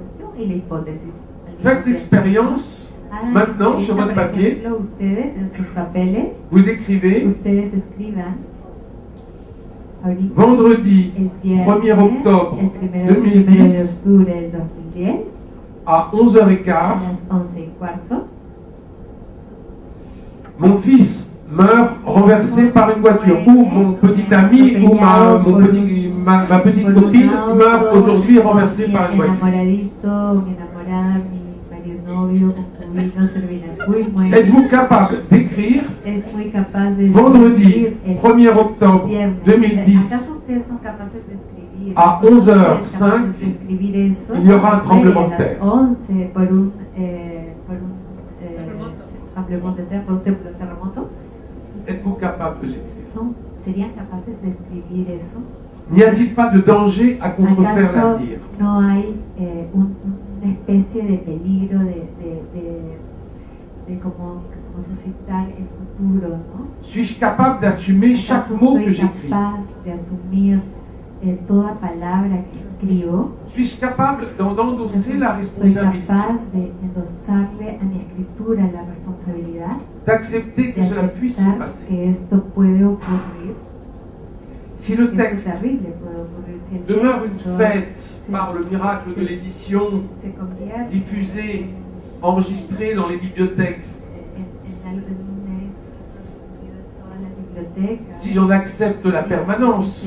question et l'hypothèse. Faites l'expérience maintenant sur votre papier. Vous écrivez vendredi 1er octobre 2010 à 11h15. Mon fils meurt renversé par une voiture, ou mon petit ami ou ma petite copine meurt aujourd'hui renversée par une voiture. Êtes-vous capable d'écrire vendredi 1er octobre 2010 à 11h05, il y aura un tremblement de terre. Êtes-vous capable de l'écrire? N'y a-t-il pas de danger à contrefaire l'avenir? Una especie de peligro de como suscitar el futuro, ¿no? Suis-je capable d'assumer chaque mot que j'écris? Capaz de asumir toda palabra que escribo? Suis-je capable d'endosser la responsabilité? ¿Soy capaz de endosarle a mi escritura la responsabilidad? D'accepter que cela puisse se passer? Que esto puede ocurrir. Si le texte demeure une fête par le miracle de l'édition, diffusée, enregistrée dans les bibliothèques, si j'en accepte la permanence,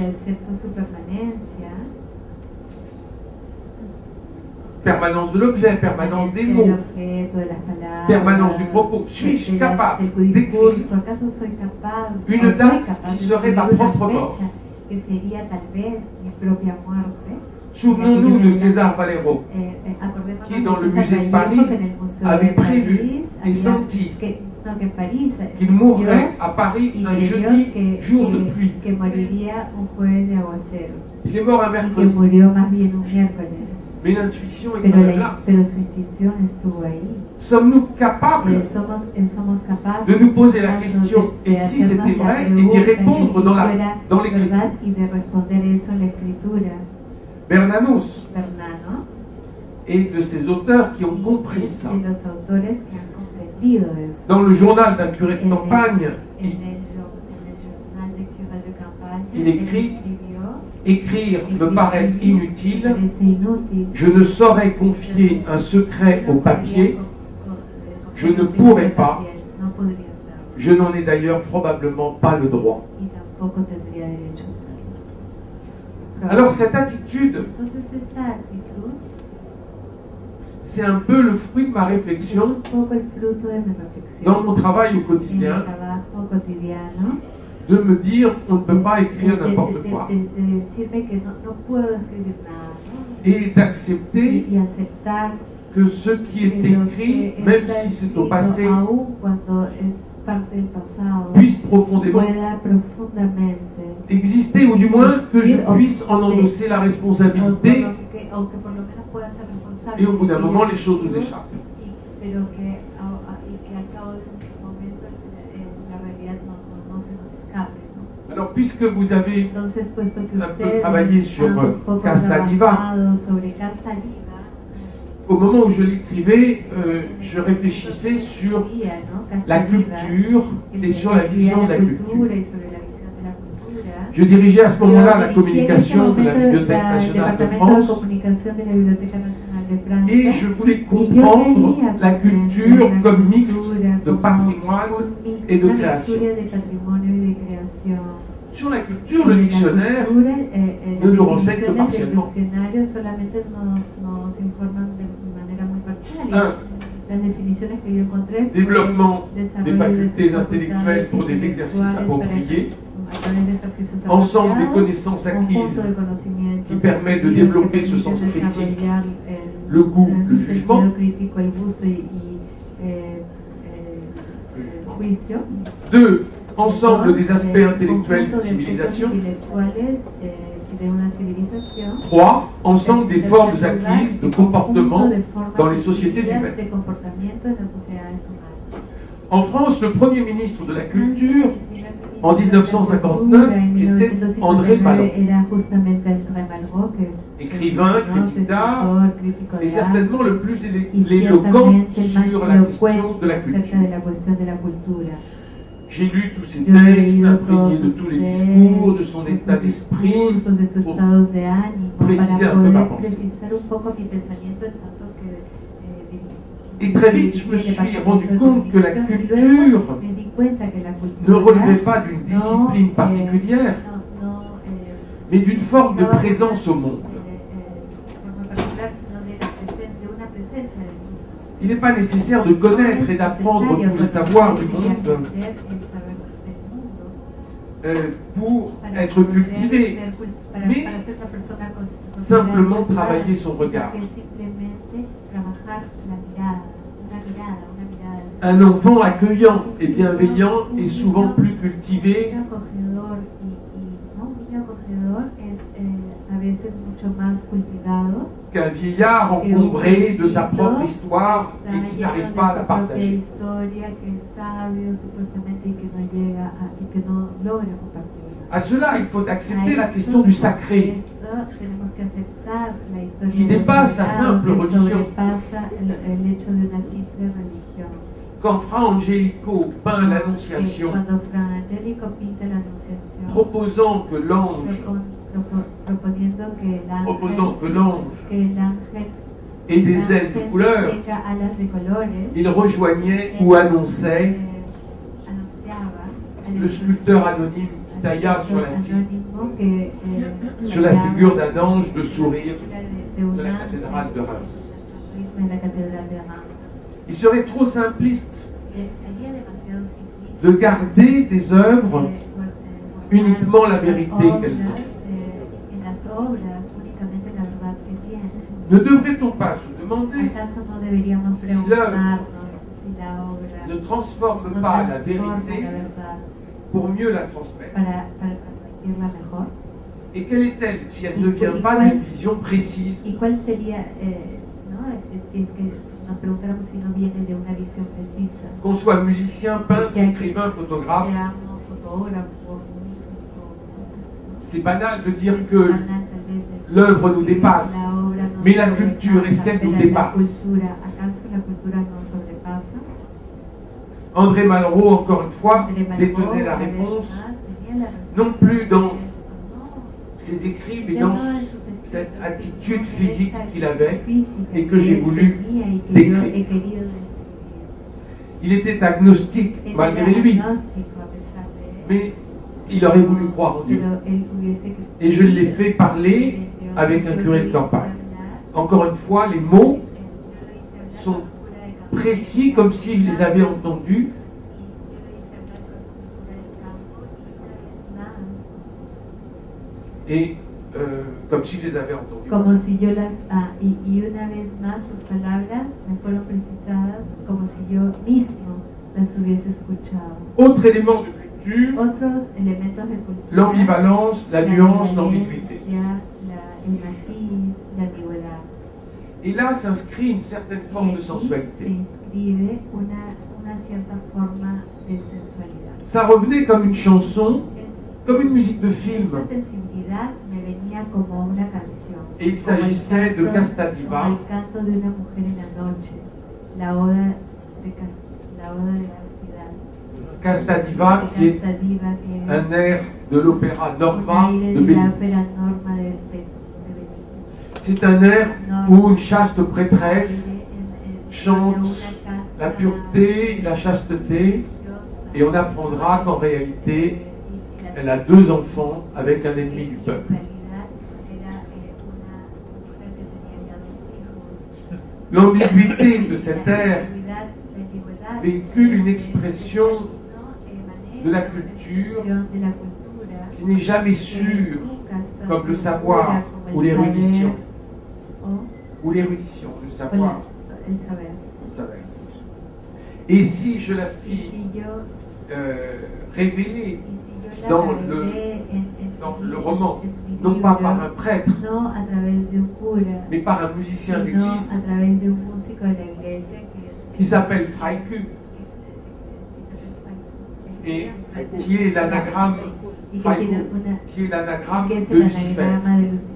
permanence de l'objet, permanence des mots, permanence du propos, suis-je capable d'écrire une date qui serait ma propre mort? Souvenons-nous de César Valero, qui dans le musée de Paris avait prévu et senti qu'il mourrait à Paris un jeudi, jour de pluie. Il est mort un mercredi. Mais l'intuition est quand même là. Sommes-nous capables de nous poser la question, et si c'était vrai, et d'y répondre dans l'écriture? Bernanos et de ces auteurs qui ont compris ça. Dans le journal d'un curé de campagne, il écrit: écrire me paraît inutile, je ne saurais confier un secret au papier, je ne pourrais pas, je n'en ai d'ailleurs probablement pas le droit. Alors cette attitude, c'est un peu le fruit de ma réflexion dans mon travail au quotidien, de me dire on ne peut pas écrire n'importe quoi. Et d'accepter que ce qui est écrit, même si c'est au passé, puisse profondément exister, ou du moins que je puisse en endosser la responsabilité, et au bout d'un moment les choses nous échappent. Alors, puisque vous avez un peu travaillé sur Castaneda, au moment où je l'écrivais, je réfléchissais sur la culture et sur la vision de la culture. Je dirigeais à ce moment-là la communication de la Bibliothèque nationale de France et je voulais comprendre la culture comme mixte de patrimoine et de création. Sur la culture, le dictionnaire ne nous renseigne que partiellement. Développement des facultés intellectuelles pour des exercices appropriés, ensemble des connaissances acquises qui permettent de développer ce sens critique, le goût, le jugement. 2. Ensemble des aspects intellectuels de civilisation. 3. Ensemble des formes acquises de comportement dans les sociétés humaines. En France, le Premier ministre de la Culture en 1959 était André Malraux, écrivain, critique d'art, et certainement le plus éloquent sur la question de la culture. J'ai lu tous ses textes, imprégné de tous les discours, de son état d'esprit, pour préciser un peu ma pensée. Et très vite, je me suis rendu compte que la culture ne relevait pas d'une discipline particulière, mais d'une forme de présence au monde. Il n'est pas nécessaire de connaître et d'apprendre tous les savoirs du monde pour être cultivé, mais simplement travailler son regard. Un enfant accueillant et bienveillant est souvent plus cultivé qu'un vieillard encombré de sa propre histoire et qui n'arrive pas à la partager. À cela, il faut accepter la question du sacré, qui dépasse la simple religion. Quand Fra Angelico peint l'Annonciation, proposant que l'ange ait des ailes de couleur, il rejoignait ou annonçait le sculpteur anonyme qui tailla sur la figure d'un ange de sourire de la cathédrale de Reims. Il serait trop simpliste de garder des œuvres uniquement la vérité qu'elles ont. Ne devrait-on pas se demander si l'œuvre ne transforme pas la vérité pour mieux la transmettre? Et quelle est-elle si elle ne vient pas d'une vision précise? Qu'on soit musicien, peintre, écrivain, photographe, c'est banal de dire que l'œuvre nous dépasse, mais la culture, est-ce qu'elle nous dépasse? André Malraux, encore une fois, détenait la réponse, non plus dans ses écrits, mais dans cette attitude physique qu'il avait et que j'ai voulu décrire. Il était agnostique malgré lui, mais il aurait voulu croire en Dieu. Et je l'ai fait parler avec un curé de campagne. Encore une fois, les mots sont précis comme si je les avais entendus. Et comme si je les avais entendus. Como si yo las y una vez más sus palabras me fueron precisadas como si yo mismo las hubiese escuchado. Autre élément de culture, otros elementos de cultura, l'ambivalence, la nuance, l'ambiguïté. El matiz, la ambigüedad. Et là s'inscrit une certaine forme de sensualité. Se inscribe una cierta forma de sensualidad. Ça revenait comme une chanson, comme une musique de film. Esta sensibilidad me venía como una canción. Et il s'agissait de Casta Diva. El canto de una mujer en la noche, la oda de la ciudad. Casta Diva, qui est un air de l'opéra Norma de Bellini. C'est un air où une chaste prêtresse chante la pureté, la chasteté, et on apprendra qu'en réalité, elle a 2 enfants avec un ennemi du peuple. L'ambiguïté de cet air véhicule une expression de la culture qui n'est jamais sûre, comme le savoir ou l'érudition. Ou l'érudition, le savoir. Le savoir. Et si je la fis révéler dans le roman, non pas par un prêtre, mais par un musicien d'église qui s'appelle Fraiku et qui est l'anagramme y que tiene una, qui est l'anagramme que es de el Lucifer. anagrama de Lucifer.